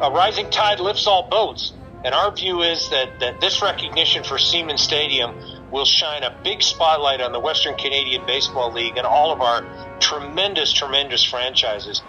a rising tide lifts all boats. And our view is that this recognition for Seaman Stadium will shine a big spotlight on the Western Canadian Baseball League and all of our tremendous franchises.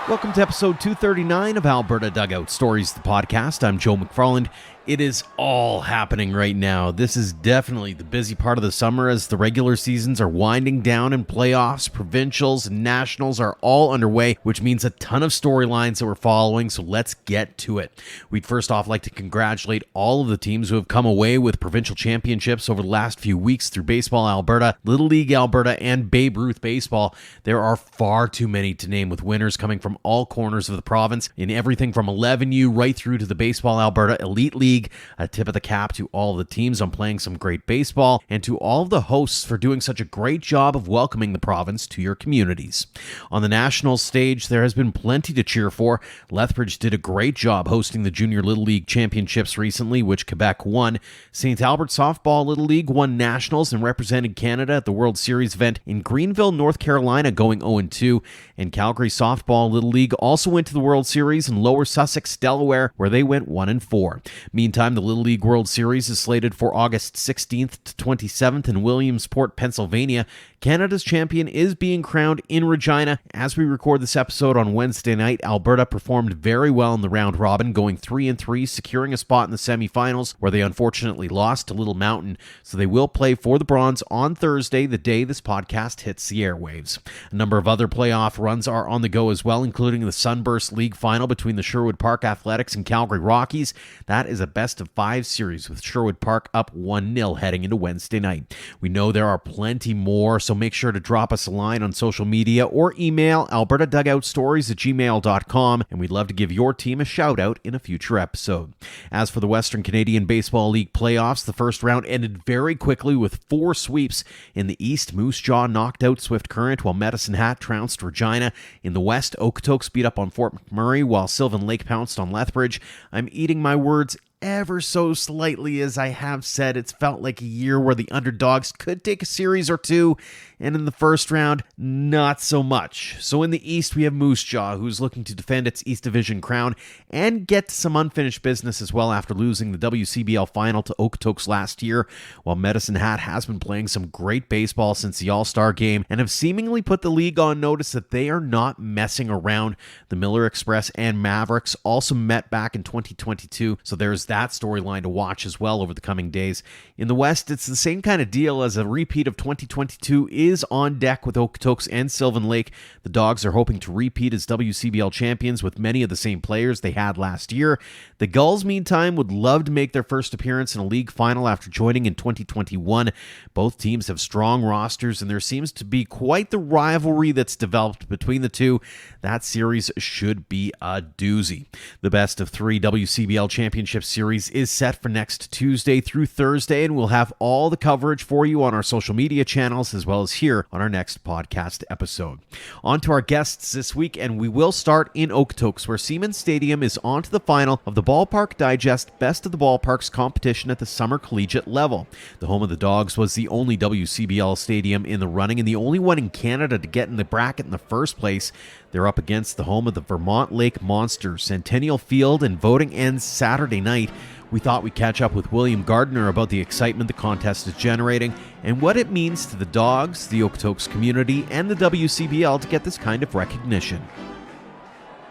Welcome to episode 239 of Alberta Dugout Stories, the podcast. I'm Joe McFarland. It is all happening right now. This is definitely the busy part of the summer as the regular seasons are winding down and playoffs, provincials, and nationals are all underway, which means a ton of storylines that we're following, so let's get to it. We'd first off like to congratulate all of the teams who have come away with provincial championships over the last few weeks through Baseball Alberta, Little League Alberta, and Babe Ruth Baseball. There are far too many to name, with winners coming from all corners of the province in everything from 11U right through to the Baseball Alberta Elite League. A tip of the cap to all the teams on playing some great baseball, and to all of the hosts for doing such a great job of welcoming the province to your communities. On the national stage, there has been plenty to cheer for. Lethbridge did a great job hosting the Junior Little League Championships recently, which Quebec won. St. Albert Softball Little League won nationals and represented Canada at the World Series event in Greenville, North Carolina, going 0-2. And Calgary Softball Little League also went to the World Series in Lower Sussex, Delaware, where they went 1-4. Meantime, the Little League World Series is slated for August 16th to 27th in Williamsport, Pennsylvania. Canada's champion is being crowned in Regina. As we record this episode on Wednesday night, Alberta performed very well in the round robin, going 3-3, securing a spot in the semifinals, where they unfortunately lost to Little Mountain. So they will play for the bronze on Thursday, the day this podcast hits the airwaves. A number of other playoff runs are on the go as well, including the Sunburst League final between the Sherwood Park Athletics and Calgary Rockies. That is a best-of-5 series, with Sherwood Park up 1-0 heading into Wednesday night. We know there are plenty more, so make sure to drop us a line on social media or email albertadugoutstories@gmail.com, and we'd love to give your team a shout-out in a future episode. As for the Western Canadian Baseball League playoffs, the first round ended very quickly with 4 sweeps. In the East, Moose Jaw knocked out Swift Current, while Medicine Hat trounced Regina. In the West, Okotoks beat up on Fort McMurray, while Sylvan Lake pounced on Lethbridge. I'm eating my words ever so slightly, as I have said. It's felt like a year where the underdogs could take a series or two, and in the first round, not so much. So in the East, we have Moose Jaw, who's looking to defend its East Division crown and get some unfinished business as well after losing the WCBL final to Okotoks last year, while Medicine Hat has been playing some great baseball since the All-Star game and have seemingly put the league on notice that they are not messing around. The Miller Express and Mavericks also met back in 2022, so there's that storyline to watch as well over the coming days. In the West, it's the same kind of deal, as a repeat of 2022 is on deck with Okotoks and Sylvan Lake. The Dogs are hoping to repeat as WCBL champions with many of the same players they had last year. The Gulls, meantime, would love to make their first appearance in a league final after joining in 2021. Both teams have strong rosters, and there seems to be quite the rivalry that's developed between the two. That series should be a doozy. The best of 3 WCBL championship series is set for next Tuesday through Thursday, and we'll have all the coverage for you on our social media channels as well as here on our next podcast episode. On to our guests this week, and we will start in Okotoks, where Seaman Stadium is on to the final of the Ballpark Digest Best of the Ballparks competition at the Summer Collegiate level. The home of the Dogs was the only WCBL stadium in the running and the only one in Canada to get in the bracket in the first place. They're up against the home of the Vermont Lake Monsters, Centennial Field, and voting ends Saturday night. We thought we'd catch up with William Gardner about the excitement the contest is generating and what it means to the Dogs, the Okotoks community, and the WCBL to get this kind of recognition.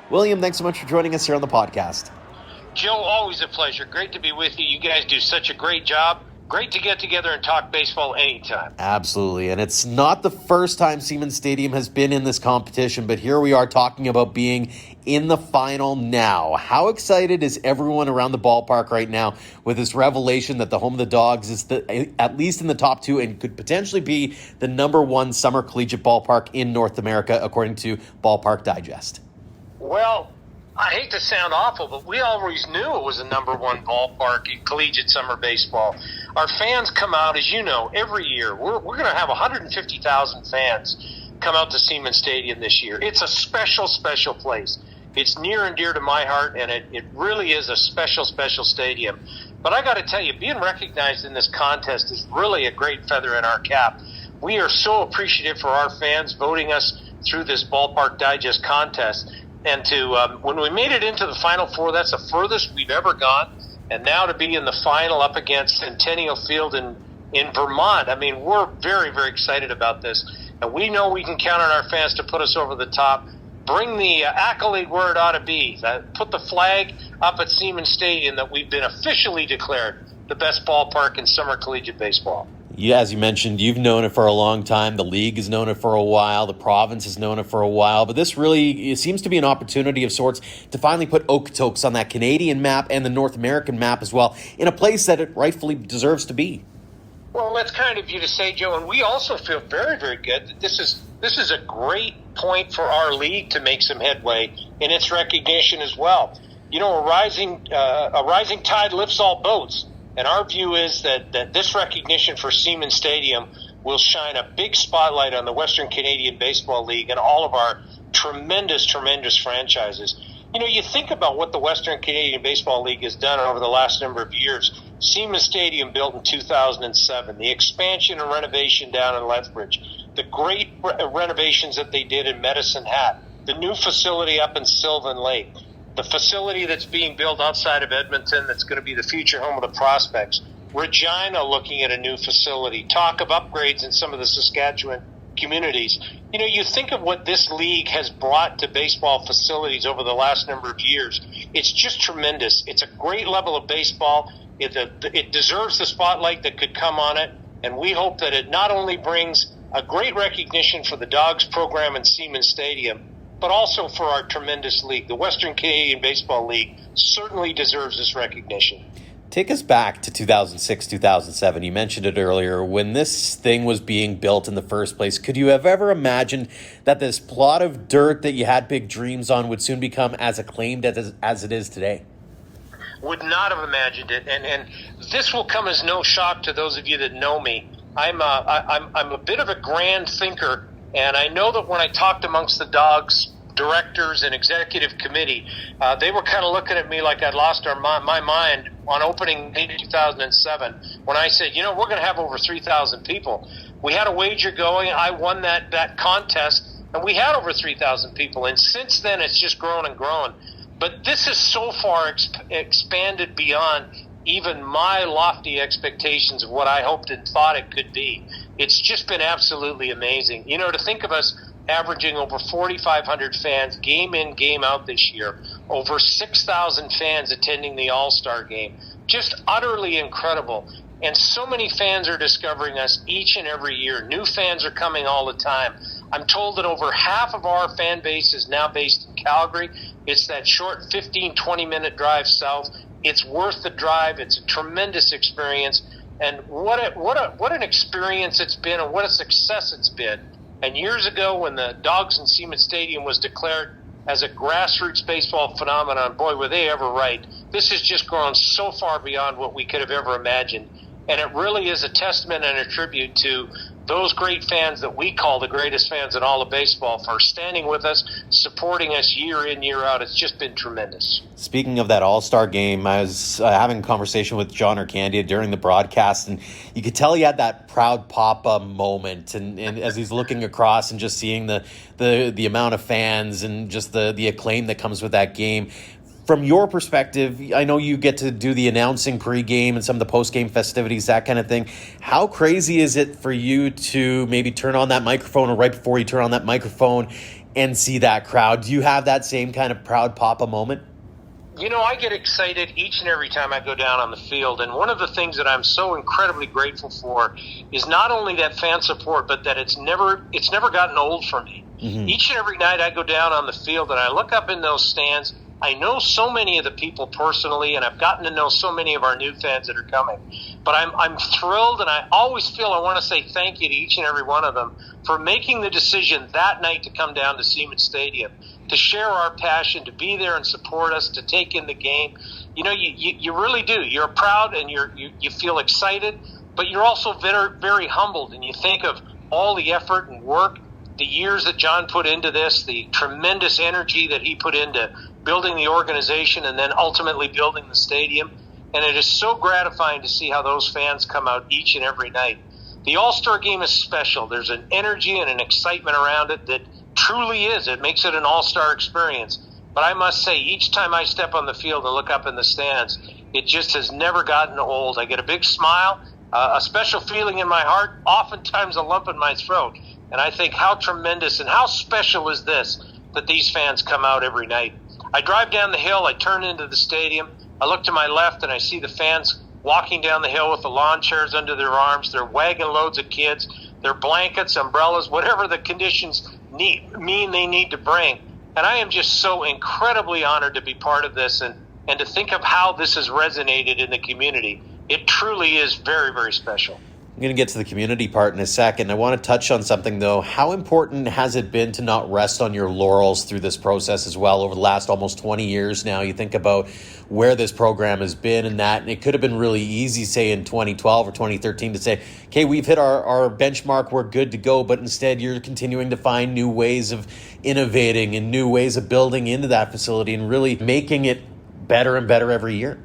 William, thanks so much for joining us here on the podcast. Joe, always a pleasure. Great to be with you. You guys do such a great job. Great to get together and talk baseball anytime. Absolutely, and it's not the first time Seaman Stadium has been in this competition, but here we are talking about being in the final now. How excited is everyone around the ballpark right now with this revelation that the home of the Dogs is at least in the top 2 and could potentially be the number 1 summer collegiate ballpark in North America, according to Ballpark Digest? Well, I hate to sound awful, but we always knew it was the number 1 ballpark in collegiate summer baseball. Our fans come out, as you know, every year. We're going to have 150,000 fans come out to Seaman Stadium this year. It's a special, special place. It's near and dear to my heart, and it really is a special, special stadium. But I got to tell you, being recognized in this contest is really a great feather in our cap. We are so appreciative for our fans voting us through this Ballpark Digest contest. And to when we made it into the Final Four, that's the furthest we've ever gone. And now to be in the final up against Centennial Field in Vermont, I mean, we're very, very excited about this. And we know we can count on our fans to put us over the top. Bring the accolade where it ought to be. Put the flag up at Seaman Stadium that we've been officially declared the best ballpark in summer collegiate baseball. Yeah, as you mentioned, you've known it for a long time. The league has known it for a while. The province has known it for a while. But this really seems to be an opportunity of sorts to finally put Okotoks on that Canadian map and the North American map as well, in a place that it rightfully deserves to be. Well, that's kind of you to say, Joe. And we also feel very, very good that this is a great point for our league to make some headway in its recognition as well. You know, a rising tide lifts all boats. And our view is that this recognition for Seaman Stadium will shine a big spotlight on the Western Canadian Baseball League and all of our tremendous, tremendous franchises. You know, you think about what the Western Canadian Baseball League has done over the last number of years. Seaman Stadium built in 2007, the expansion and renovation down in Lethbridge, the great renovations that they did in Medicine Hat, the new facility up in Sylvan Lake, the facility that's being built outside of Edmonton that's going to be the future home of the Prospects. Regina looking at a new facility. Talk of upgrades in some of the Saskatchewan communities. You know, you think of what this league has brought to baseball facilities over the last number of years. It's just tremendous. It's a great level of baseball. It deserves the spotlight that could come on it. And we hope that it not only brings a great recognition for the Dogs program in Seaman Stadium, but also for our tremendous league. The Western Canadian Baseball League certainly deserves this recognition. Take us back to 2006, 2007. You mentioned it earlier. When this thing was being built in the first place, could you have ever imagined that this plot of dirt that you had big dreams on would soon become as acclaimed as it is today? Would not have imagined it. And this will come as no shock to those of you that know me. I'm a bit of a grand thinker. And I know that when I talked amongst the Dogs directors and executive committee, they were kind of looking at me like I'd lost my mind on opening day 2007 when I said, you know, we're going to have over 3,000 people. We had a wager going. I won that contest, and we had over 3,000 people. And since then, it's just grown and grown. But this is so far expanded beyond even my lofty expectations of what I hoped and thought it could be. It's just been absolutely amazing. You know, to think of us averaging over 4,500 fans game in, game out this year, over 6,000 fans attending the All-Star game, just utterly incredible. And so many fans are discovering us each and every year. New fans are coming all the time. I'm told that over half of our fan base is now based in Calgary. It's that short 15, 20-minute drive south. It's worth the drive. It's a tremendous experience. And what an experience it's been, and what a success it's been. And years ago, when the Dogs in Seaman Stadium was declared as a grassroots baseball phenomenon, boy, were they ever right. This has just grown so far beyond what we could have ever imagined. And it really is a testament and a tribute to those great fans that we call the greatest fans in all of baseball for standing with us, supporting us year in, year out. It's just been tremendous. Speaking of that All-Star game, I was having a conversation with John Arcandia during the broadcast, and you could tell he had that proud papa moment. And as he's looking across and just seeing the amount of fans and just the acclaim that comes with that game. From your perspective, I know you get to do the announcing pregame and some of the postgame festivities, that kind of thing. How crazy is it for you to maybe turn on that microphone, or right before you turn on that microphone, and see that crowd? Do you have that same kind of proud papa moment? You know, I get excited each and every time I go down on the field. And one of the things that I'm so incredibly grateful for is not only that fan support, but that it's never gotten old for me. Mm-hmm. Each and every night I go down on the field and I look up in those stands. I know so many of the people personally, and I've gotten to know so many of our new fans that are coming. But I'm thrilled, and I always feel I want to say thank you to each and every one of them for making the decision that night to come down to Seaman Stadium, to share our passion, to be there and support us, to take in the game. You know, you really do. You're proud, and you feel excited, but you're also very, very humbled, and you think of all the effort and work, the years that John put into this, the tremendous energy that he put into building the organization and then ultimately building the stadium. And it is so gratifying to see how those fans come out each and every night. The All-Star game is special. There's an energy and an excitement around it that truly is. It makes it an all-star experience. But I must say, each time I step on the field and look up in the stands, it just has never gotten old. I get a big smile, a special feeling in my heart, oftentimes a lump in my throat. And I think how tremendous and how special is this that these fans come out every night. I drive down the hill, I turn into the stadium, I look to my left and I see the fans walking down the hill with the lawn chairs under their arms, their wagon loads of kids, their blankets, umbrellas, whatever the conditions mean they need to bring. And I am just so incredibly honored to be part of this and to think of how this has resonated in the community. It truly is very, very special. I'm going to get to the community part in a second. I want to touch on something, though. How important has it been to not rest on your laurels through this process as well over the last almost 20 years now? You think about where this program has been and that, and it could have been really easy, say, in 2012 or 2013 to say, okay, we've hit our benchmark, we're good to go, but instead you're continuing to find new ways of innovating and new ways of building into that facility and really making it better and better every year.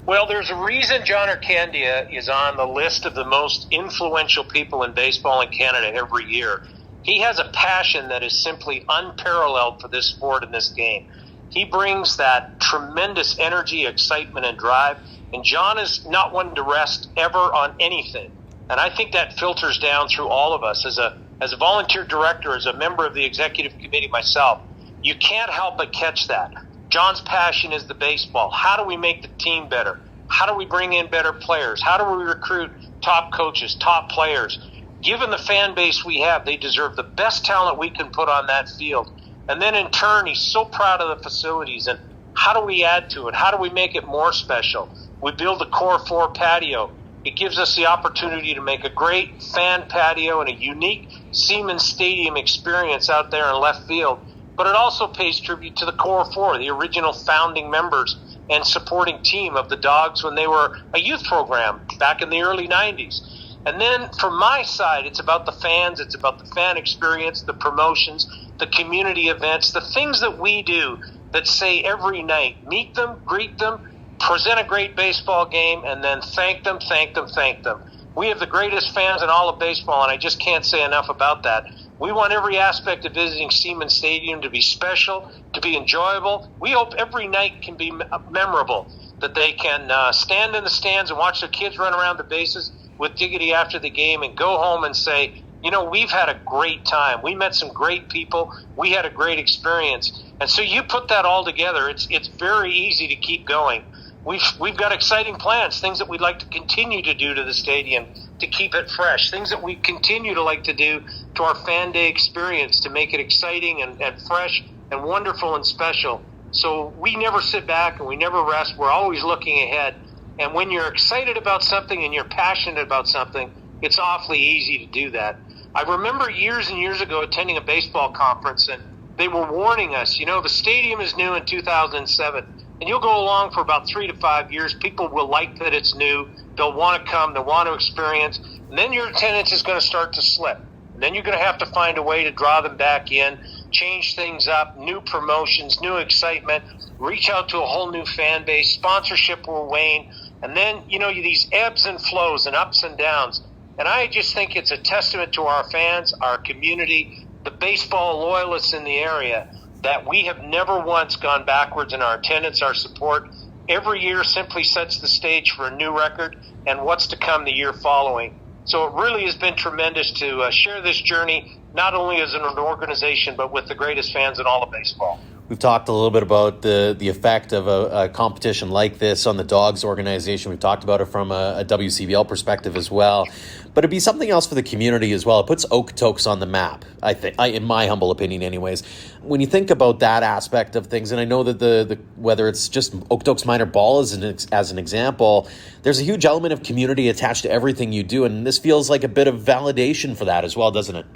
Well, there's a reason John Arcandia is on the list of the most influential people in baseball in Canada every year. He has a passion that is simply unparalleled for this sport and this game. He brings that tremendous energy, excitement, and drive, and John is not one to rest ever on anything. And I think that filters down through all of us. As a volunteer director, as a member of the executive committee myself, you can't help but catch that. John's passion is the baseball. How do we make the team better? How do we bring in better players? How do we recruit top coaches, top players? Given the fan base we have, they deserve the best talent we can put on that field. And then in turn, he's so proud of the facilities. And how do we add to it? How do we make it more special? We build a Core 4 patio. It gives us the opportunity to make a great fan patio and a unique Seaman Stadium experience out there in left field. But it also pays tribute to the Core 4, the original founding members and supporting team of the Dawgs when they were a youth program back in the early 90s. And then from my side, it's about the fans, it's about the fan experience, the promotions, the community events, the things that we do that say every night, meet them, greet them, present a great baseball game, and then thank them, thank them, thank them. We have the greatest fans in all of baseball, and I just can't say enough about that. We want every aspect of visiting Seaman Stadium to be special, to be enjoyable. We hope every night can be memorable, that they can stand in the stands and watch their kids run around the bases with dignity after the game and go home and say, you know, we've had a great time. We met some great people. We had a great experience. And so you put that all together, it's very easy to keep going. We've got exciting plans, things that we'd like to continue to do to the stadium to keep it fresh, things that we continue to like to do to our fan day experience to make it exciting and fresh and wonderful and special. So we never sit back and we never rest. We're always looking ahead. And when you're excited about something and you're passionate about something, it's awfully easy to do that. I remember years and years ago attending a baseball conference, and they were warning us, you know, the stadium is new in 2007. And you'll go along for about 3 to 5 years. People will like that it's new. They'll want to come. They'll want to experience. And then your attendance is going to start to slip. And then you're going to have to find a way to draw them back in, change things up, new promotions, new excitement, reach out to a whole new fan base. Sponsorship will wane. And then, you know, these ebbs and flows and ups and downs. And I just think it's a testament to our fans, our community, the baseball loyalists in the area, that we have never once gone backwards in our attendance, our support. Every year simply sets the stage for a new record and what's to come the year following. So it really has been tremendous to share this journey, not only as an organization, but with the greatest fans in all of baseball. We've talked a little bit about the effect of a competition like this on the Dawgs organization. We've talked about it from a WCBL perspective as well. But it'd be something else for the community as well. It puts Okotoks on the map, I think, in my humble opinion anyways. When you think about that aspect of things, and I know that the whether it's just Okotoks minor ball as an example, there's a huge element of community attached to everything you do, and this feels like a bit of validation for that as well, doesn't it?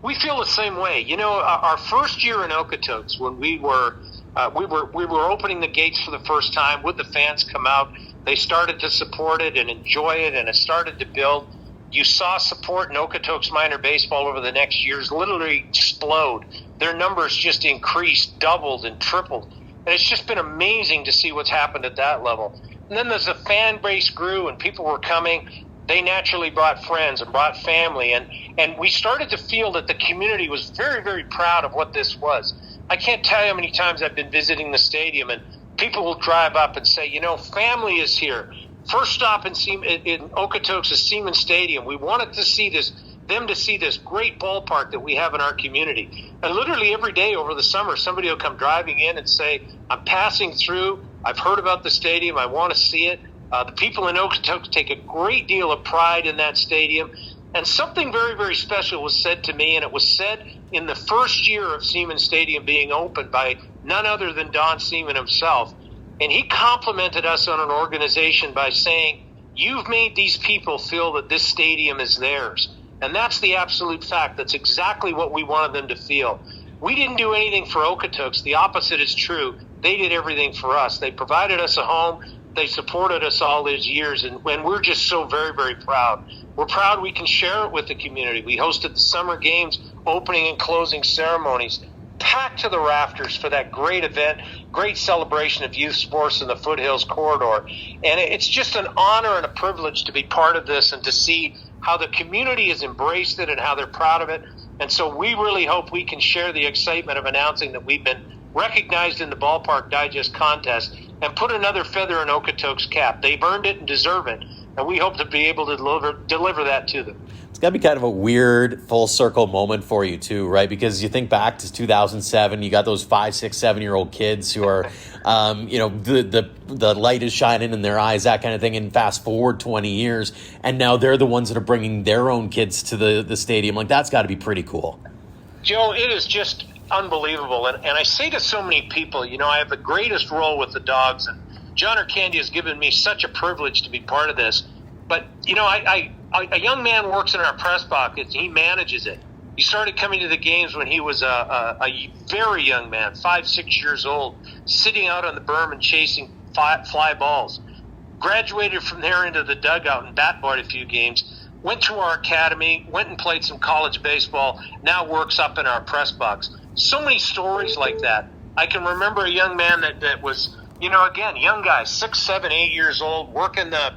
We feel the same way. You know, our first year in Okotoks, when we were opening the gates for the first time, would the fans come out? They started to support it and enjoy it, and it started to build. You saw support in Okotoks minor baseball over the next years literally explode. Their numbers just increased, doubled, and tripled. And it's just been amazing to see what's happened at that level. And then as the fan base grew and people were coming, they naturally brought friends and brought family. And we started to feel that the community was very, very proud of what this was. I can't tell you how many times I've been visiting the stadium and people will drive up and say, family is here. First stop in Okotoks is Seaman Stadium. We wanted to see them to see this great ballpark that we have in our community. And literally every day over the summer, somebody will come driving in and say, I'm passing through. I've heard about the stadium. I want to see it. The people in Okotoks take a great deal of pride in that stadium. And something very, very special was said to me, and it was said in the first year of Seaman Stadium being opened by none other than Don Seaman himself. And he complimented us on an organization by saying, you've made these people feel that this stadium is theirs. And that's the absolute fact. That's exactly what we wanted them to feel. We didn't do anything for Okotoks. The opposite is true. They did everything for us. They provided us a home. They supported us all these years, and we're just so very, very proud. We're proud we can share it with the community. We hosted the summer games, opening and closing ceremonies, packed to the rafters for that great event, great celebration of youth sports in the Foothills Corridor. And it's just an honor and a privilege to be part of this and to see how the community has embraced it and how they're proud of it. And so we really hope we can share the excitement of announcing that we've been recognized in the Ballpark Digest contest and put another feather in Okotoks' cap. They've earned it and deserve it, and we hope to be able to deliver that to them. It's got to be kind of a weird full circle moment for you too, right? Because you think back to 2007, you got those 5, 6, 7-year-old kids who are, the light is shining in their eyes, that kind of thing. And fast forward 20 years, and now they're the ones that are bringing their own kids to the stadium. Like, that's got to be pretty cool. Joe, it is just unbelievable. And I say to so many people, I have the greatest role with the Dogs, and John Candy has given me such a privilege to be part of this. But, a young man works in our press box. He manages it. He started coming to the games when he was a very young man, 5, 6 years old, sitting out on the berm and chasing fly balls. Graduated from there into the dugout and bat boyed a few games. Went to our academy, went and played some college baseball, now works up in our press box. So many stories like that. I can remember a young man that was, again, young guy, 6, 7, 8 years old, working the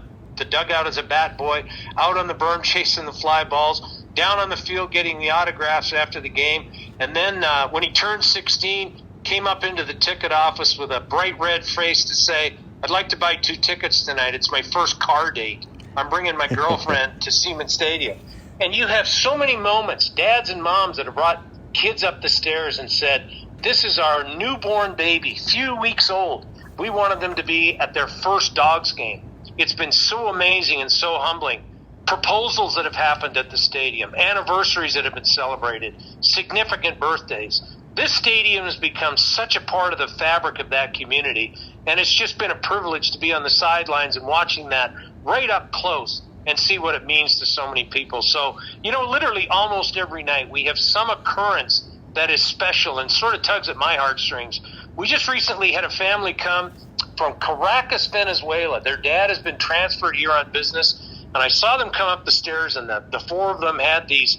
dugout as a bat boy, out on the berm chasing the fly balls, down on the field getting the autographs after the game. And then when he turned 16, came up into the ticket office with a bright red face to say, I'd like to buy 2 tickets tonight. It's my first car date. I'm bringing my girlfriend to Seaman Stadium. And you have so many moments, dads and moms that have brought kids up the stairs and said, this is our newborn baby, few weeks old. We wanted them to be at their first Dogs game. It's been so amazing and so humbling. Proposals that have happened at the stadium, anniversaries that have been celebrated, significant birthdays. This stadium has become such a part of the fabric of that community, and it's just been a privilege to be on the sidelines and watching that right up close and see what it means to so many people. So, literally almost every night we have some occurrence that is special and sort of tugs at my heartstrings. We just recently had a family come from Caracas, Venezuela. Their dad has been transferred here on business, and I saw them come up the stairs, and the 4 of them had these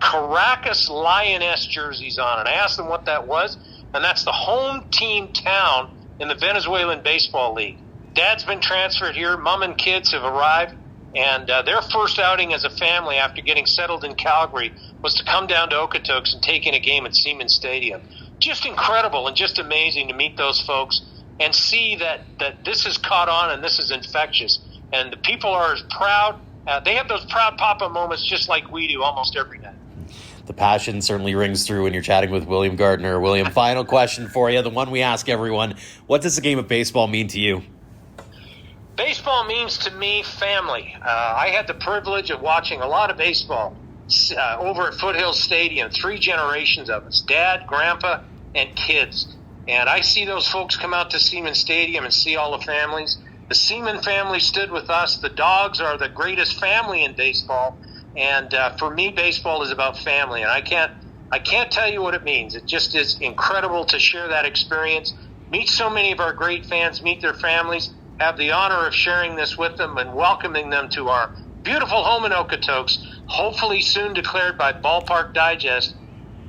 Caracas Lioness jerseys on, and I asked them what that was, and that's the home team town in the Venezuelan Baseball League. Dad's been transferred here. Mom and kids have arrived, and their first outing as a family after getting settled in Calgary was to come down to Okotoks and take in a game at Seaman Stadium. Just incredible and just amazing to meet those folks and see that this has caught on and this is infectious. And the people are as proud. They have those proud papa moments just like we do almost every night. The passion certainly rings through when you're chatting with William Gardner. William, final question for you, the one we ask everyone. What does the game of baseball mean to you? Baseball means to me family. I had the privilege of watching a lot of baseball over at Foothills Stadium, 3 generations of us, dad, grandpa, and kids. And I see those folks come out to Seaman Stadium and see all the families. The Seaman family stood with us. The Dogs are the greatest family in baseball. And for me, baseball is about family. And I can't tell you what it means. It just is incredible to share that experience, meet so many of our great fans, meet their families, have the honor of sharing this with them and welcoming them to our beautiful home in Okotoks, hopefully soon declared by Ballpark Digest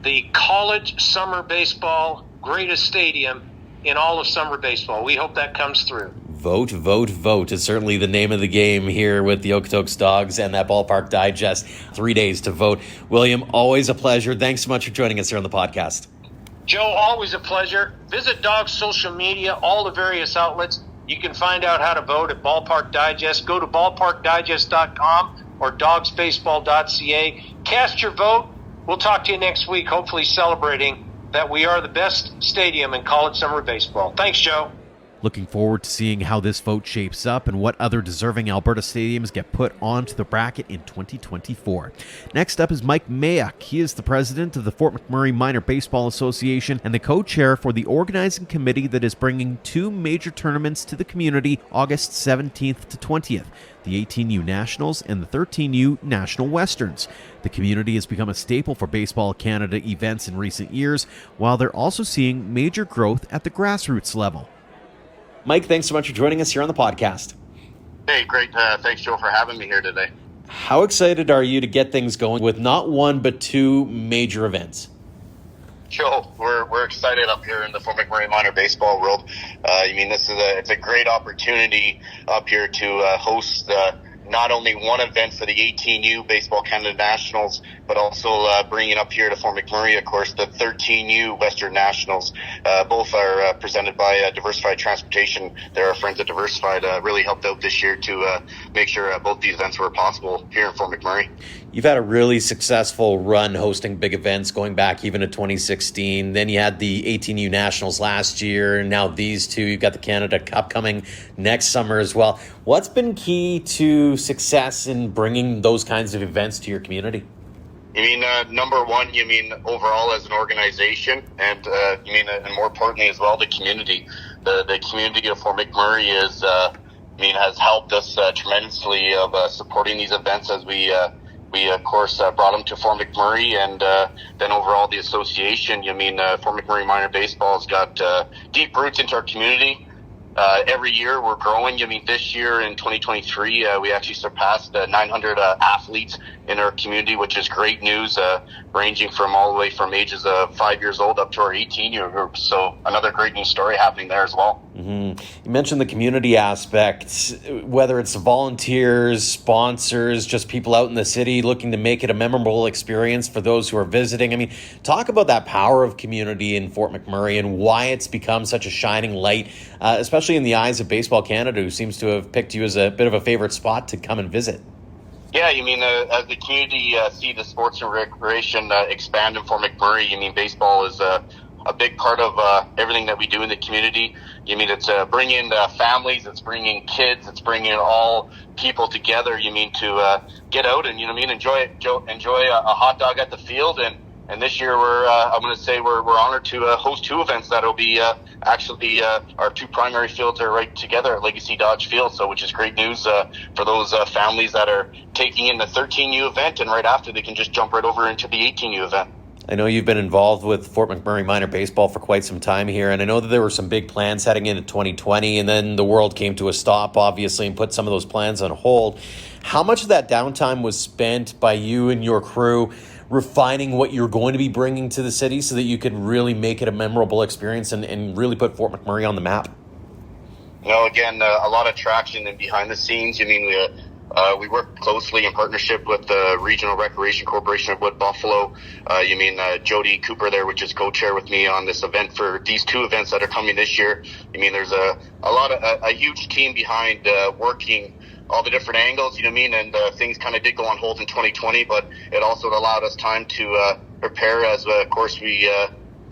the college summer baseball greatest stadium in all of summer baseball. We hope that comes through. Vote, vote, vote is certainly the name of the game here with the Okotoks Dawgs and that Ballpark Digest. 3 days to vote. William, always a pleasure. Thanks so much for joining us here on the podcast. Joe, always a pleasure. Visit Dawgs social media, all the various outlets. You can find out how to vote at Ballpark Digest. Go to ballparkdigest.com or dogsbaseball.ca. Cast your vote. We'll talk to you next week, hopefully celebrating that we are the best stadium in college summer baseball. Thanks, Joe. Looking forward to seeing how this vote shapes up and what other deserving Alberta stadiums get put onto the bracket in 2024. Next up is Mike Mayuk. He is the president of the Fort McMurray Minor Baseball Association and the co-chair for the organizing committee that is bringing two major tournaments to the community August 17th to 20th, the 18U Nationals and the 13U National Westerns. The community has become a staple for Baseball Canada events in recent years, while they're also seeing major growth at the grassroots level. Mike, thanks so much for joining us here on the podcast. Hey, great. Thanks, Joe, for having me here today. How excited are you to get things going with not one but two major events? Joe, we're excited up here in the Fort McMurray minor baseball world. It's a great opportunity up here to host not only one event for the 18U Baseball Canada Nationals, but also bringing up here to Fort McMurray, of course, the 13U Western Nationals. Both are presented by Diversified Transportation. They're our friends at Diversified. Really helped out this year to make sure both these events were possible here in Fort McMurray. You've had a really successful run hosting big events going back even to 2016. Then you had the 18U Nationals last year, and now these two. You've got the Canada Cup coming next summer as well. What's been key to success in bringing those kinds of events to your community? You mean number one? You mean overall as an organization, and and more importantly as well, the community. The community of Fort McMurray is has helped us tremendously of supporting these events as we of course brought them to Fort McMurray, and then overall the association. Fort McMurray Minor Baseball has got deep roots into our community. Every year we're growing. This year in 2023, we actually surpassed 900 athletes in our community, which is great news, ranging from all the way from ages of 5 years old up to our 18-year group. So another great news story happening there as well. Mm-hmm. You mentioned the community aspect, whether it's volunteers, sponsors, just people out in the city looking to make it a memorable experience for those who are visiting. Talk about that power of community in Fort McMurray and why it's become such a shining light, especially in the eyes of Baseball Canada, who seems to have picked you as a bit of a favorite spot to come and visit. Yeah, as the community see the sports and recreation expand in Fort McMurray, baseball is a big part of everything that we do in the community. It's bringing families, it's bringing kids, it's bringing all people together. To get out and enjoy a hot dog at the field. And this year we're honored to host two events that'll be our two primary fields are right together at Legacy Dodge Field, which is great news for those families that are taking in the 13U event, and right after they can just jump right over into the 18U event. I know you've been involved with Fort McMurray Minor Baseball for quite some time here, and I know that there were some big plans heading into 2020, and then the world came to a stop, obviously, and put some of those plans on hold. How much of that downtime was spent by you and your crew refining what you're going to be bringing to the city so that you could really make it a memorable experience and really put Fort McMurray on the map? Again, a lot of traction and behind the scenes. We work closely in partnership with the Regional Recreation Corporation of Wood Buffalo. Jody Cooper there, which is co-chair with me on this event for these two events that are coming this year. There's a huge team behind working all the different angles, and things kind of did go on hold in 2020, but it also allowed us time to prepare as, of course, the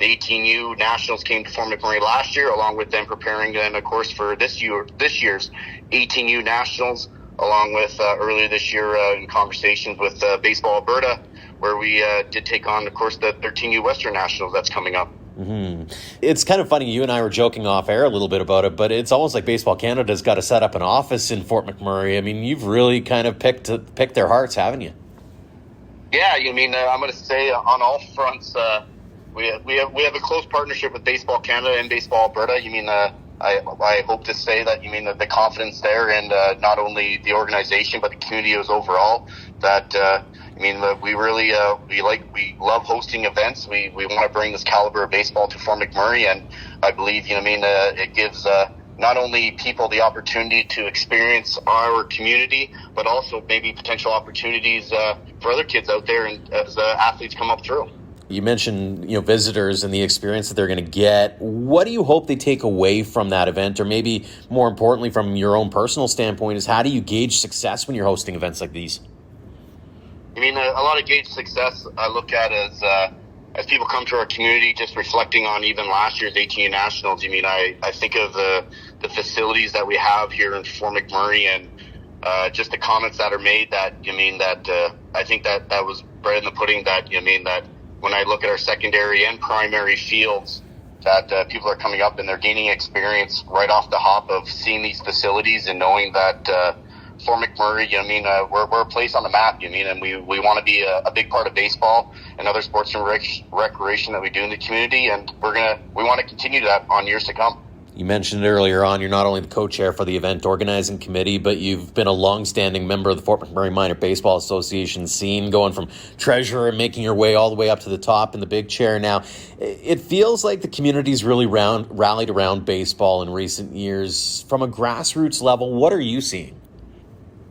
18U Nationals came to Fort McMurray last year, along with them preparing, and of course, for this year's 18U Nationals, along with earlier this year in conversations with Baseball Alberta, where we did take on, of course, the 13U Western Nationals that's coming up. Mm-hmm. It's kind of funny, you and I were joking off air a little bit about it, but it's almost like Baseball Canada's got to set up an office in Fort McMurray. You've really kind of picked their hearts, haven't you? Yeah, I'm going to say on all fronts, we have a close partnership with Baseball Canada and Baseball Alberta. I hope to say that the confidence there, and not only the organization but the community as overall, that we really we love hosting events. We want to bring this caliber of baseball to Fort McMurray, and I believe it gives not only people the opportunity to experience our community, but also maybe potential opportunities for other kids out there and as athletes come up through. You mentioned, visitors and the experience that they're going to get. What do you hope they take away from that event? Or maybe more importantly, from your own personal standpoint, is how do you gauge success when you're hosting events like these? I mean, a lot of gauge success I look at as people come to our community, just reflecting on even last year's 18 Nationals. I mean, I think of the facilities that we have here in Fort McMurray and just the comments that are made that, I think that was bread in the pudding that, that when I look at our secondary and primary fields, that people are coming up and they're gaining experience right off the hop of seeing these facilities and knowing that Fort McMurray, we're a place on the map, and we want to be a big part of baseball and other sports and recreation that we do in the community, and we want to continue that on years to come. You mentioned earlier on, you're not only the co-chair for the event organizing committee, but you've been a long-standing member of the Fort McMurray Minor Baseball Association scene, going from treasurer and making your way all the way up to the top in the big chair now. It feels like the community's really rallied around baseball in recent years. From a grassroots level, what are you seeing?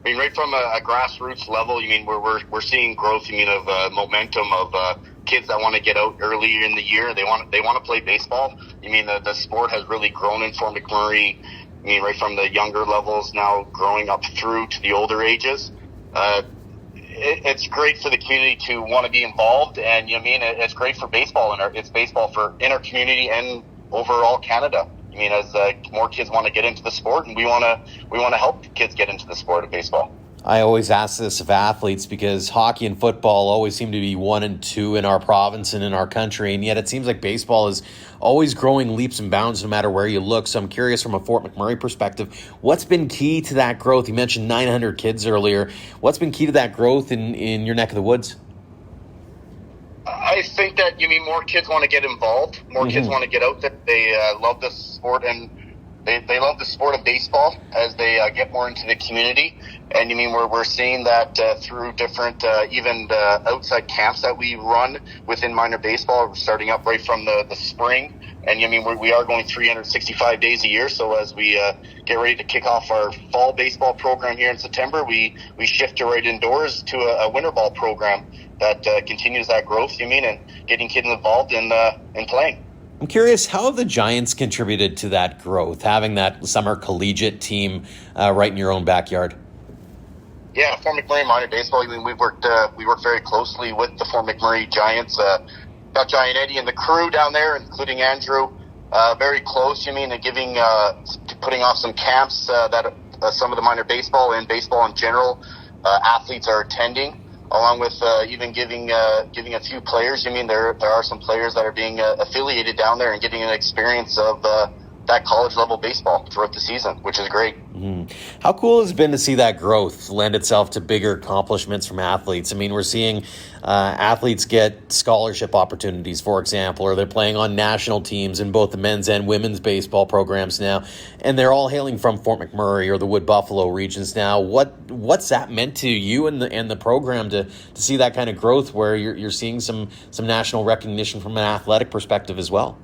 I mean, right from a grassroots level, we're seeing growth, of momentum of kids that want to get out earlier in the year. They want to play baseball. The sport has really grown in Fort McMurray. Right from the younger levels now growing up through to the older ages. It's great for the community to want to be involved, and it's great for baseball it's baseball in our community and overall Canada. As more kids want to get into the sport, and we want to help kids get into the sport of baseball. I always ask this of athletes because hockey and football always seem to be 1 and 2 in our province and in our country, and yet it seems like baseball is always growing leaps and bounds no matter where you look. So I'm curious, from a Fort McMurray perspective, what's been key to that growth? You mentioned 900 kids earlier. What's been key to that growth in your neck of the woods? I think that more kids want to get involved. More kids want to get out there. They love the sport, and they love the sport of baseball as they get more into the community. And we're seeing that through different even the outside camps that we run within minor baseball, starting up right from the spring. And we are going 365 days a year. So as we get ready to kick off our fall baseball program here in September, we shift to right indoors to a winter ball program that continues that growth. And getting kids involved in playing. I'm curious, how have the Giants contributed to that growth, having that Summer Collegiate team right in your own backyard? Yeah, Fort McMurray Minor Baseball. We worked very closely with the Fort McMurray Giants. Got Giant Eddie and the crew down there, including Andrew, very close. And putting off some camps that some of the minor baseball and baseball in general athletes are attending, along with even giving a few players. There are some players that are being affiliated down there and getting an experience of that college level baseball throughout the season, which is great. Mm-hmm. How cool has it been to see that growth lend itself to bigger accomplishments from athletes? We're seeing athletes get scholarship opportunities, for example, or they're playing on national teams in both the men's and women's baseball programs now, and they're all hailing from Fort McMurray or the Wood Buffalo regions now. What's that meant to you and the program to see that kind of growth where you're seeing some national recognition from an athletic perspective as well?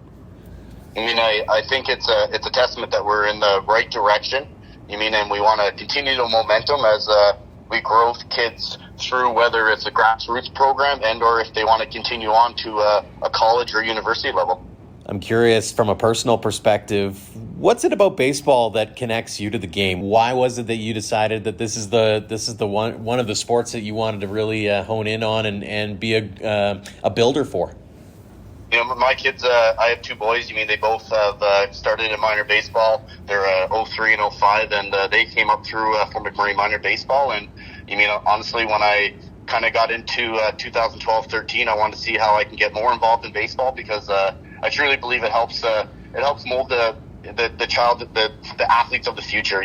I think it's a testament that we're in the right direction. And we want to continue the momentum as we grow kids through, whether it's a grassroots program and or if they want to continue on to a college or university level. I'm curious, from a personal perspective, what's it about baseball that connects you to the game? Why was it that you decided that this is the one of the sports that you wanted to really hone in on and be a builder for? My kids, I have 2 boys. They both have started in minor baseball. They're 03 and 05, and they came up through Fort McMurray minor baseball. And honestly, when I kind of got into 2012-13, I wanted to see how I can get more involved in baseball because I truly believe it helps mold the child, the athletes of the future.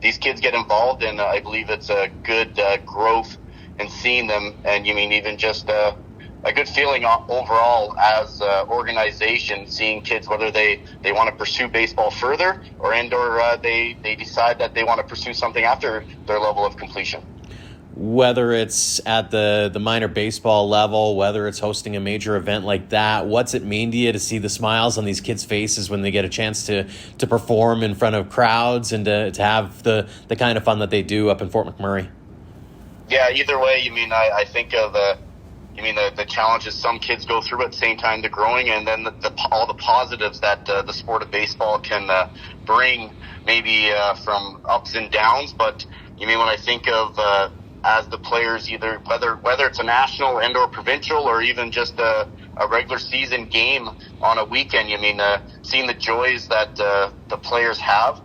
These kids get involved, and I believe it's a good growth in seeing them. And even just a good feeling overall as an organization, seeing kids, whether they want to pursue baseball further or they decide that they want to pursue something after their level of completion. Whether it's at the minor baseball level, whether it's hosting a major event like that, what's it mean to you to see the smiles on these kids' faces when they get a chance to perform in front of crowds and to have the kind of fun that they do up in Fort McMurray? Yeah, either way, I think of the challenges some kids go through, but at the same time, the growing, and then all the positives that the sport of baseball can bring, maybe from ups and downs. But when I think of as the players, either whether it's a national and or provincial, or even just a regular season game on a weekend, seeing the joys that the players have,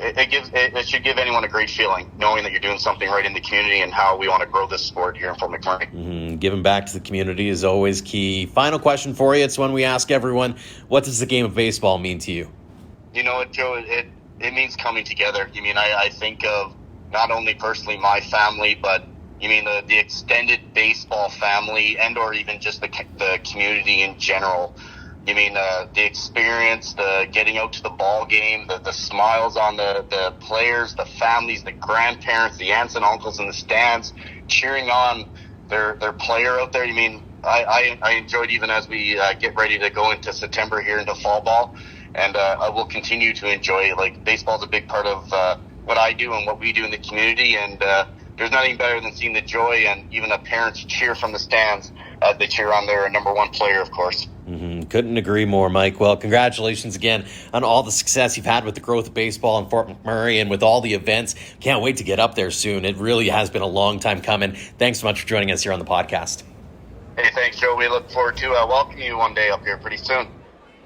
it should give anyone a great feeling, knowing that you're doing something right in the community and how we want to grow this sport here in Fort McMurray. Giving back to the community is always key. Final question for you. It's one we ask everyone. What does the game of baseball mean to you? You know what, Joe? It means coming together. I think of not only personally my family, but the extended baseball family, and or even just the community in general. The experience, the getting out to the ball game, the smiles on the players, the families, the grandparents, the aunts and uncles in the stands cheering on their player out there. I enjoyed, even as we get ready to go into September here into fall ball, and I will continue to enjoy it. Like, baseball's a big part of what I do and what we do in the community, and there's nothing better than seeing the joy and even the parents cheer from the stands as they cheer on their number one player, of course. Couldn't agree more, Mike. Well, congratulations again on all the success you've had with the growth of baseball in Fort McMurray and with all the events. Can't wait to get up there soon. It really has been a long time coming. Thanks so much for joining us here on the podcast. Hey, thanks, Joe. We look forward to welcoming you one day up here pretty soon.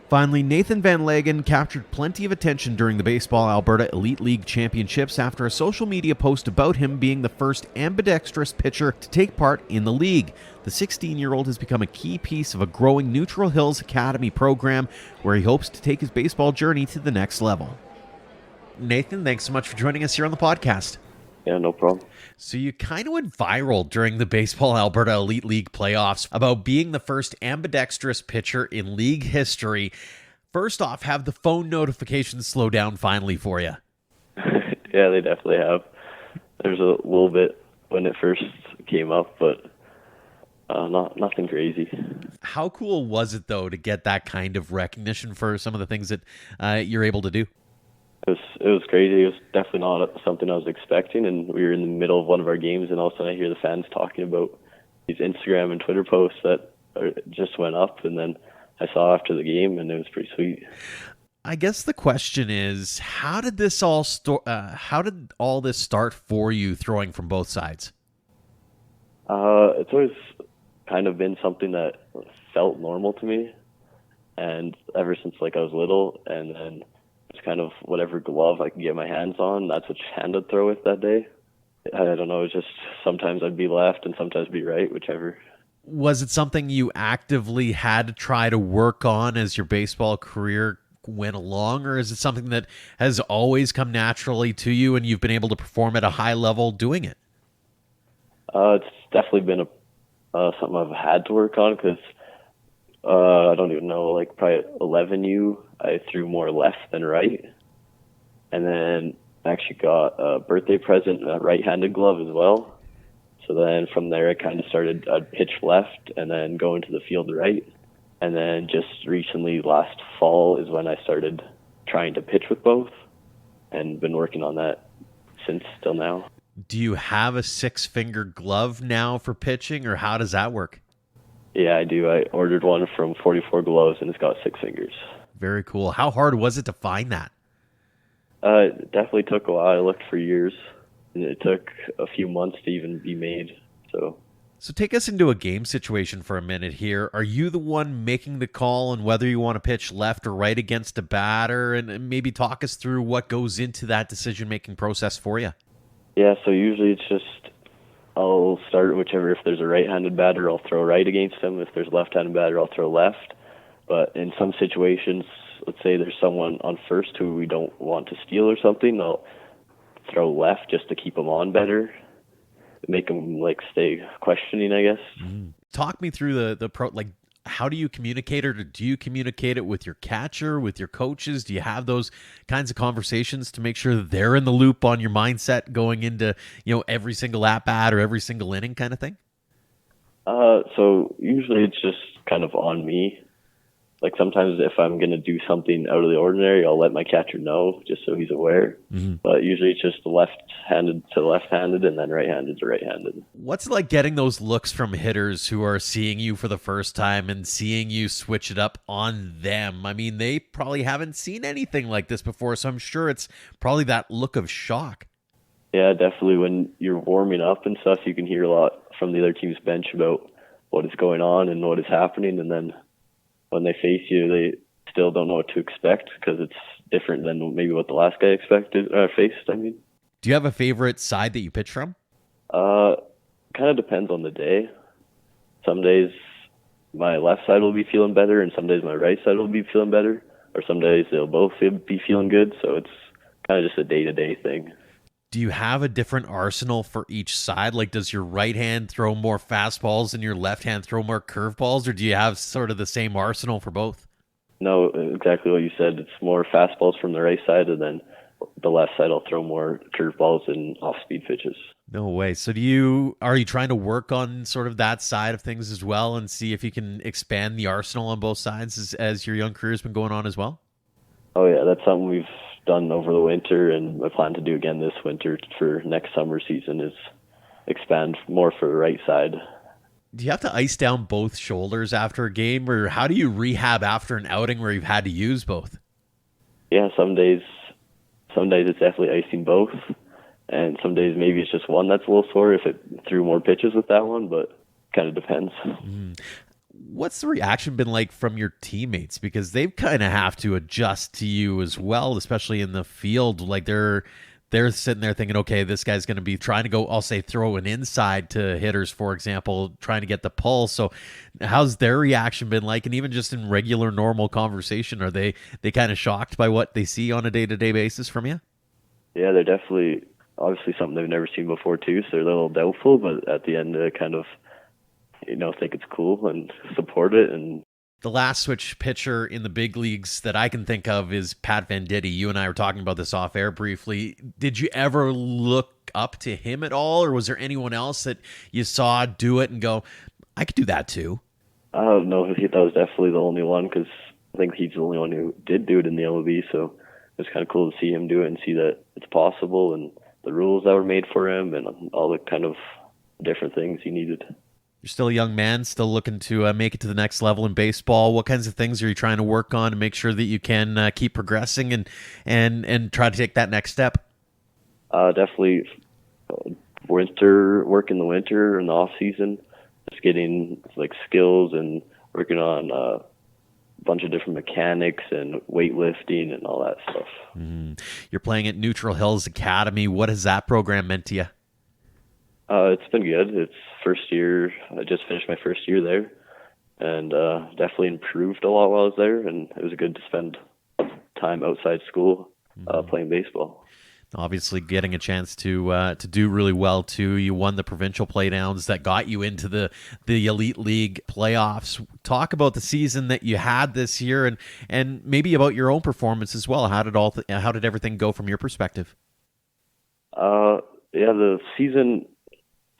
Finally, Nathan Van Lagen captured plenty of attention during the Baseball Alberta Elite League Championships after a social media post about him being the first ambidextrous pitcher to take part in the league. The 16-year-old has become a key piece of a growing Neutral Hills Academy program where he hopes to take his baseball journey to the next level. Nathan, thanks so much for joining us here on the podcast. Yeah, no problem. So you kind of went viral during the Baseball Alberta Elite League playoffs about being the first ambidextrous pitcher in league history. First off, have the phone notifications slow down finally for you? Yeah, they definitely have. There's a little bit when it first came up, but nothing crazy. How cool was it, though, to get that kind of recognition for some of the things that you're able to do? It was crazy. It was definitely not something I was expecting, and we were in the middle of one of our games, and all of a sudden I hear the fans talking about these Instagram and Twitter posts that just went up, and then I saw after the game, and it was pretty sweet. I guess the question is, how did all this start for you, throwing from both sides? It's always kind of been something that felt normal to me, and ever since I was little, and then it's kind of whatever glove I can get my hands on, that's which hand I'd throw with that day. I don't know, it's just sometimes I'd be left and sometimes be right, whichever. Was it something you actively had to try to work on as your baseball career went along, or is it something that has always come naturally to you and you've been able to perform at a high level doing it? It's definitely been something I've had to work on, because I don't even know, probably at 11U, I threw more left than right. And then I actually got a birthday present, a right-handed glove as well. So then from there, I kind of started, I'd pitch left and then go into the field right. And then just recently, last fall, is when I started trying to pitch with both, and been working on that since till now. Do you have a 6-finger glove now for pitching, or how does that work? Yeah, I do. I ordered one from 44 Gloves, and it's got 6 fingers. Very cool. How hard was it to find that? It definitely took a while. I looked for years, and it took a few months to even be made. So take us into a game situation for a minute here. Are you the one making the call on whether you want to pitch left or right against a batter? And maybe talk us through what goes into that decision-making process for you. Yeah, so usually it's just I'll start whichever. If there's a right-handed batter, I'll throw right against him. If there's a left-handed batter, I'll throw left. But in some situations, let's say there's someone on first who we don't want to steal or something, I'll throw left just to keep them on better, make them stay questioning, I guess. Talk me through the pro. how do you communicate it, or do you communicate it with your catcher, with your coaches? Do you have those kinds of conversations to make sure that they're in the loop on your mindset going into, every single at bat or every single inning kind of thing? So usually it's just kind of on me. Like sometimes if I'm going to do something out of the ordinary, I'll let my catcher know just so he's aware. Mm-hmm. But usually it's just left-handed to left-handed and then right-handed to right-handed. What's it like getting those looks from hitters who are seeing you for the first time and seeing you switch it up on them? I mean, they probably haven't seen anything like this before, so I'm sure it's probably that look of shock. Yeah, definitely. When you're warming up and stuff, you can hear a lot from the other team's bench about what is going on and what is happening, and then when they face you, they still don't know what to expect because it's different than maybe what the last guy faced. Do you have a favorite side that you pitch from? Kind of depends on the day. Some days my left side will be feeling better, and some days my right side will be feeling better, or some days they'll both be feeling good. So it's kind of just a day-to-day thing. Do you have a different arsenal for each side? Like, does your right hand throw more fastballs and your left hand throw more curveballs, or do you have sort of the same arsenal for both? No, exactly what you said. It's more fastballs from the right side, and then the left side I'll throw more curveballs and off-speed pitches. No way. So are you trying to work on sort of that side of things as well and see if you can expand the arsenal on both sides as your young career has been going on as well? Oh, yeah, that's something we've done over the winter, and I plan to do again this winter for next summer season is expand more for the right side. Do you have to ice down both shoulders after a game, or how do you rehab after an outing where you've had to use both? Yeah, some days it's definitely icing both, and some days maybe it's just one that's a little sore if it threw more pitches with that one, but kind of depends. What's the reaction been like from your teammates? Because they've kind of have to adjust to you as well, especially in the field. Like they're sitting there thinking, okay, this guy's going to be trying to go, I'll say, throw an inside to hitters, for example, trying to get the pull. So how's their reaction been like? And even just in regular, normal conversation, are they kind of shocked by what they see on a day-to-day basis from you? Yeah, they're definitely, obviously something they've never seen before too, so they're a little doubtful, but at the end they kind of think it's cool and support it. And the last switch pitcher in the big leagues that I can think of is Pat Venditti. You and I were talking about this off air briefly. Did you ever look up to him at all, or was there anyone else that you saw do it and go, I could do that too? I don't know. That was definitely the only one, because I think he's the only one who did do it in the LOB, so it was kind of cool to see him do it and see that it's possible, and the rules that were made for him and all the kind of different things he needed. You're still a young man, still looking to make it to the next level in baseball. What kinds of things are you trying to work on to make sure that you can keep progressing and try to take that next step? Definitely work in the winter and the off season, just getting like skills and working on a bunch of different mechanics and weightlifting and all that stuff. Mm-hmm. You're playing at Neutral Hills Academy. What has that program meant to you? It's been good. It's first year. I just finished my first year there, and definitely improved a lot while I was there, and it was good to spend time outside school playing baseball. Obviously getting a chance to do really well too. You won the provincial playdowns that got you into the Elite League playoffs. Talk about the season that you had this year and maybe about your own performance as well. How did everything go from your perspective? Yeah, the season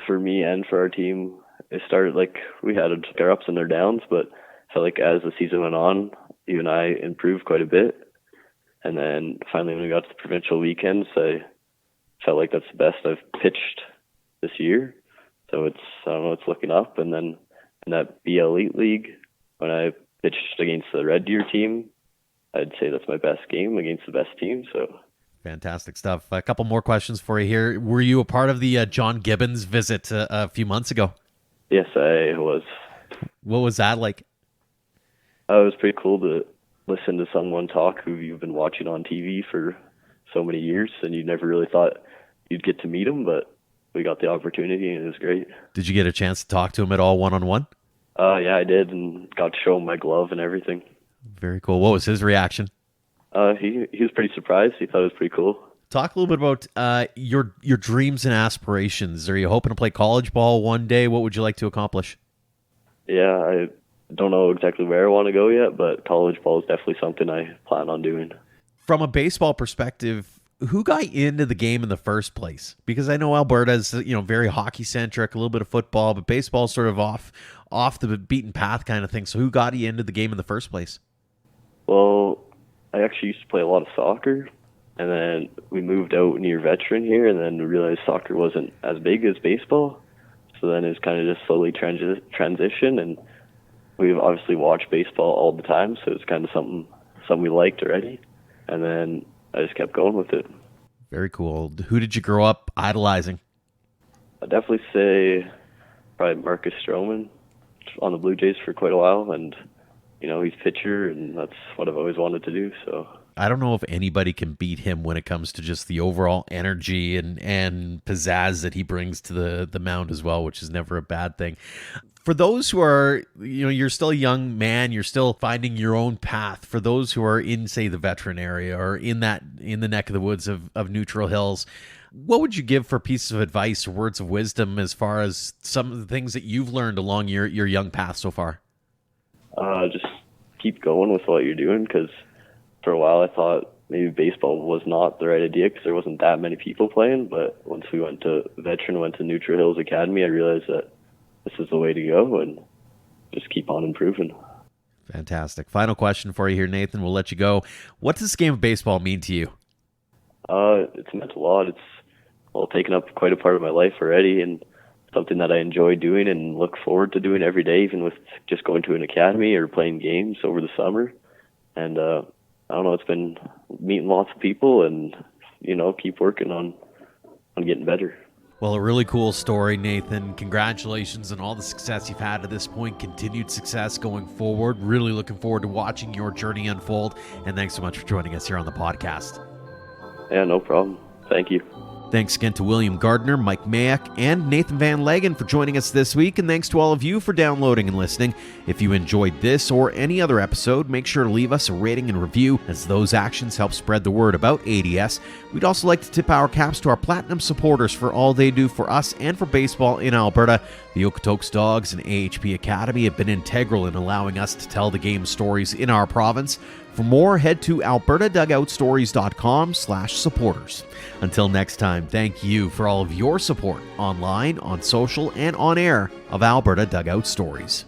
for me and for our team, it started like we had our ups and our downs, but I felt like as the season went on, you and I improved quite a bit. And then finally when we got to the provincial weekends, I felt like that's the best I've pitched this year. So it's looking up. And then in that BL Elite League, when I pitched against the Red Deer team, I'd say that's my best game against the best team. So fantastic stuff. A couple more questions for you here. Were you a part of the John Gibbons visit a few months ago? Yes, I was. What was that like? It was pretty cool to listen to someone talk who you've been watching on TV for so many years, and you never really thought you'd get to meet him, but we got the opportunity, and it was great. Did you get a chance to talk to him at all one-on-one? Yeah, I did, and got to show him my glove and everything. Very cool. What was his reaction? He was pretty surprised. He thought it was pretty cool. Talk a little bit about your dreams and aspirations. Are you hoping to play college ball one day? What would you like to accomplish? Yeah, don't know exactly where I want to go yet, but college ball is definitely something I plan on doing. From a baseball perspective, who got you into the game in the first place? Because I know Alberta's, very hockey centric, a little bit of football, but baseball's sort of off the beaten path kind of thing. So who got you into the game in the first place? Well, I actually used to play a lot of soccer, and then we moved out near Veteran here, and then we realized soccer wasn't as big as baseball. So then it's kind of just slowly transition, and we've obviously watched baseball all the time, so it's kind of something we liked already. And then I just kept going with it. Very cool. Who did you grow up idolizing? I'd definitely say probably Marcus Stroman on the Blue Jays for quite a while, and he's pitcher, and that's what I've always wanted to do. So I don't know if anybody can beat him when it comes to just the overall energy and pizzazz that he brings to the mound as well, which is never a bad thing. For those who are, you're still a young man, you're still finding your own path. For those who are in, say, the Veteran area or in the neck of the woods of Neutral Hills, what would you give for pieces of advice or words of wisdom as far as some of the things that you've learned along your young path so far? Just keep going with what you're doing, because for a while I thought maybe baseball was not the right idea because there wasn't that many people playing. But once we went to Neutral Hills Academy, I realized that this is the way to go, and just keep on improving. Fantastic. Final question for you here, Nathan. We'll let you go. What does this game of baseball mean to you? It's meant a lot. It's taken up quite a part of my life already, and something that I enjoy doing and look forward to doing every day, even with just going to an academy or playing games over the summer. And I don't know, it's been meeting lots of people and, keep working on getting better. Well, a really cool story, Nathan. Congratulations on all the success you've had to this point. Continued success going forward. Really looking forward to watching your journey unfold. And thanks so much for joining us here on the podcast. Yeah, no problem. Thank you. Thanks again to William Gardner, Mike Mayuk, and Nathan Van Lagen for joining us this week, and thanks to all of you for downloading and listening. If you enjoyed this or any other episode, make sure to leave us a rating and review, as those actions help spread the word about ADS. We'd also like to tip our caps to our Platinum supporters for all they do for us and for baseball in Alberta. The Okotoks Dawgs and AHP Academy have been integral in allowing us to tell the game stories in our province. For more, head to albertadugoutstories.com/supporters. Until next time, thank you for all of your support online, on social, and on air of Alberta Dugout Stories.